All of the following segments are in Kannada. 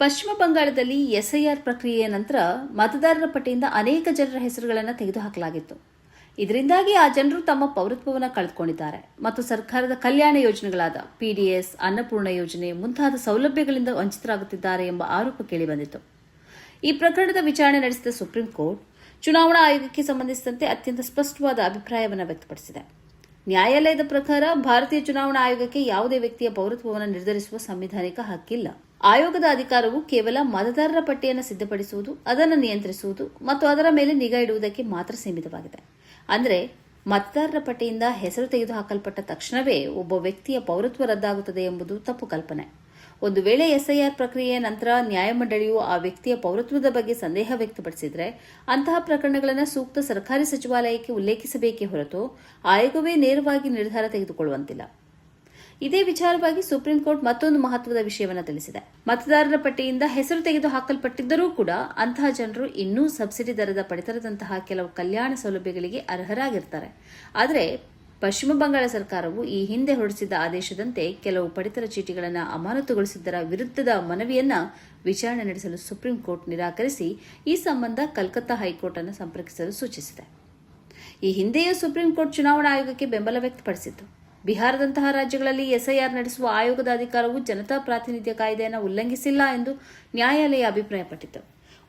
ಪಶ್ಚಿಮ ಬಂಗಾಳದಲ್ಲಿ ಎಸ್ಐಆರ್ ಪ್ರಕ್ರಿಯೆಯ ನಂತರ ಮತದಾರರ ಪಟ್ಟಿಯಿಂದ ಅನೇಕ ಜನರ ಹೆಸರುಗಳನ್ನು ತೆಗೆದುಹಾಕಲಾಗಿತ್ತು. ಇದರಿಂದಾಗಿ ಆ ಜನರು ತಮ್ಮ ಪೌರತ್ವವನ್ನು ಕಳೆದುಕೊಂಡಿದ್ದಾರೆ ಮತ್ತು ಸರ್ಕಾರದ ಕಲ್ಯಾಣ ಯೋಜನೆಗಳಾದ ಪಿಡಿಎಸ್, ಅನ್ನಪೂರ್ಣ ಯೋಜನೆ ಮುಂತಾದ ಸೌಲಭ್ಯಗಳಿಂದ ವಂಚಿತರಾಗುತ್ತಿದ್ದಾರೆ ಎಂಬ ಆರೋಪ ಕೇಳಿಬಂದಿತು. ಈ ಪ್ರಕರಣದ ವಿಚಾರಣೆ ನಡೆಸಿದ ಸುಪ್ರೀಂ ಕೋರ್ಟ್ ಚುನಾವಣಾ ಆಯೋಗಕ್ಕೆ ಸಂಬಂಧಿಸಿದಂತೆ ಅತ್ಯಂತ ಸ್ಪಷ್ಟವಾದ ಅಭಿಪ್ರಾಯವನ್ನು ವ್ಯಕ್ತಪಡಿಸಿದೆ. ನ್ಯಾಯಾಲಯದ ಪ್ರಕಾರ ಭಾರತೀಯ ಚುನಾವಣಾ ಆಯೋಗಕ್ಕೆ ಯಾವುದೇ ವ್ಯಕ್ತಿಯ ಪೌರತ್ವವನ್ನು ನಿರ್ಧರಿಸುವ ಸಂವಿಧಾನಿಕ ಹಕ್ಕಿಲ್ಲ. ಆಯೋಗದ ಅಧಿಕಾರವು ಕೇವಲ ಮತದಾರರ ಪಟ್ಟಿಯನ್ನು ಸಿದ್ಧಪಡಿಸುವುದು, ಅದನ್ನು ನಿಯಂತ್ರಿಸುವುದು ಮತ್ತು ಅದರ ಮೇಲೆ ನಿಗಾ ಇಡುವುದಕ್ಕೆ ಮಾತ್ರ ಸೀಮಿತವಾಗಿದೆ. ಅಂದರೆ ಮತದಾರರ ಪಟ್ಟಿಯಿಂದ ಹೆಸರು ತೆಗೆದುಹಾಕಲ್ಪಟ್ಟ ತಕ್ಷಣವೇ ಒಬ್ಬ ವ್ಯಕ್ತಿಯ ಪೌರತ್ವ ರದ್ದಾಗುತ್ತದೆ ಎಂಬುದು ತಪ್ಪು ಕಲ್ಪನೆ. ಒಂದು ವೇಳೆ ಎಸ್ಐಆರ್ ಪ್ರಕ್ರಿಯೆಯ ನಂತರ ನ್ಯಾಯಮಂಡಳಿಯು ಆ ವ್ಯಕ್ತಿಯ ಪೌರತ್ವದ ಬಗ್ಗೆ ಸಂದೇಹ ವ್ಯಕ್ತಪಡಿಸಿದರೆ ಅಂತಹ ಪ್ರಕರಣಗಳನ್ನು ಸೂಕ್ತ ಸರ್ಕಾರಿ ಸಚಿವಾಲಯಕ್ಕೆ ಉಲ್ಲೇಖಿಸಬೇಕೇ ಹೊರತು ಆಯೋಗವೇ ನೇರವಾಗಿ ನಿರ್ಧಾರ ತೆಗೆದುಕೊಳ್ಳುವಂತಿಲ್ಲ. ಇದೇ ವಿಚಾರವಾಗಿ ಸುಪ್ರೀಂ ಕೋರ್ಟ್ ಮತ್ತೊಂದು ಮಹತ್ವದ ವಿಷಯವನ್ನು ತಿಳಿಸಿದೆ. ಮತದಾರರ ಪಟ್ಟಿಯಿಂದ ಹೆಸರು ತೆಗೆದುಹಾಕಲ್ಪಟ್ಟಿದ್ದರೂ ಕೂಡ ಅಂತಹ ಜನರು ಇನ್ನೂ ಸಬ್ಸಿಡಿ ದರದ ಪಡಿತರದಂತಹ ಕೆಲವು ಕಲ್ಯಾಣ ಸೌಲಭ್ಯಗಳಿಗೆ ಅರ್ಹರಾಗಿರ್ತಾರೆ. ಆದರೆ ಪಶ್ಚಿಮ ಬಂಗಾಳ ಸರ್ಕಾರವು ಈ ಹಿಂದೆ ಹೊರಡಿಸಿದ್ದ ಆದೇಶದಂತೆ ಕೆಲವು ಪಡಿತರ ಚೀಟಿಗಳನ್ನು ಅಮಾನತುಗೊಳಿಸಿದ್ದರ ವಿರುದ್ಧದ ಮನವಿಯನ್ನ ವಿಚಾರಣೆ ನಡೆಸಲು ಸುಪ್ರೀಂ ಕೋರ್ಟ್ ನಿರಾಕರಿಸಿ ಈ ಸಂಬಂಧ ಕಲ್ಕತ್ತಾ ಹೈಕೋರ್ಟ್ ಅನ್ನು ಸಂಪರ್ಕಿಸಲು ಸೂಚಿಸಿದೆ. ಈ ಹಿಂದೆಯೂ ಸುಪ್ರೀಂ ಕೋರ್ಟ್ ಚುನಾವಣಾ ಆಯೋಗಕ್ಕೆ ಬೆಂಬಲ ವ್ಯಕ್ತಪಡಿಸಿತ್ತು. ಬಿಹಾರದಂತಹ ರಾಜ್ಯಗಳಲ್ಲಿ ಎಸ್ಐಆರ್ ನಡೆಸುವ ಆಯೋಗದ ಅಧಿಕಾರವು ಜನತಾ ಪ್ರಾತಿನಿಧ್ಯ ಕಾಯ್ದೆಯನ್ನು ಉಲ್ಲಂಘಿಸಿಲ್ಲ ಎಂದು ನ್ಯಾಯಾಲಯ ಅಭಿಪ್ರಾಯಪಟ್ಟಿತು.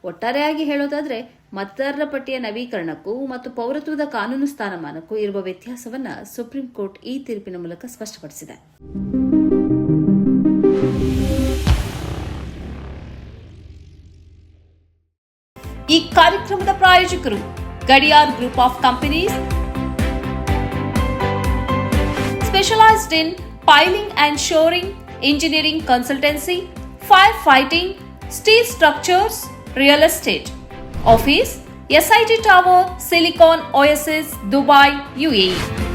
ಒಟ್ಟಾರೆಯಾಗಿ ಹೇಳೋದಾದರೆ ಮತದಾರರ ಪಟ್ಟಿಯ ನವೀಕರಣಕ್ಕೂ ಮತ್ತು ಪೌರತ್ವದ ಕಾನೂನು ಸ್ಥಾನಮಾನಕ್ಕೂ ಇರುವ ವ್ಯತ್ಯಾಸವನ್ನು ಸುಪ್ರೀಂ ಕೋರ್ಟ್ ಈ ತೀರ್ಪಿನ ಮೂಲಕ ಸ್ಪಷ್ಟಪಡಿಸಿದೆ. ಈ ಕಾರ್ಯಕ್ರಮದ ಪ್ರಾಯೋಜಕರು Gadiyar group of companies, specialized in piling and shoring, engineering consultancy, firefighting, steel structures, real estate. Office, SIT Tower, Silicon Oasis, Dubai, UAE.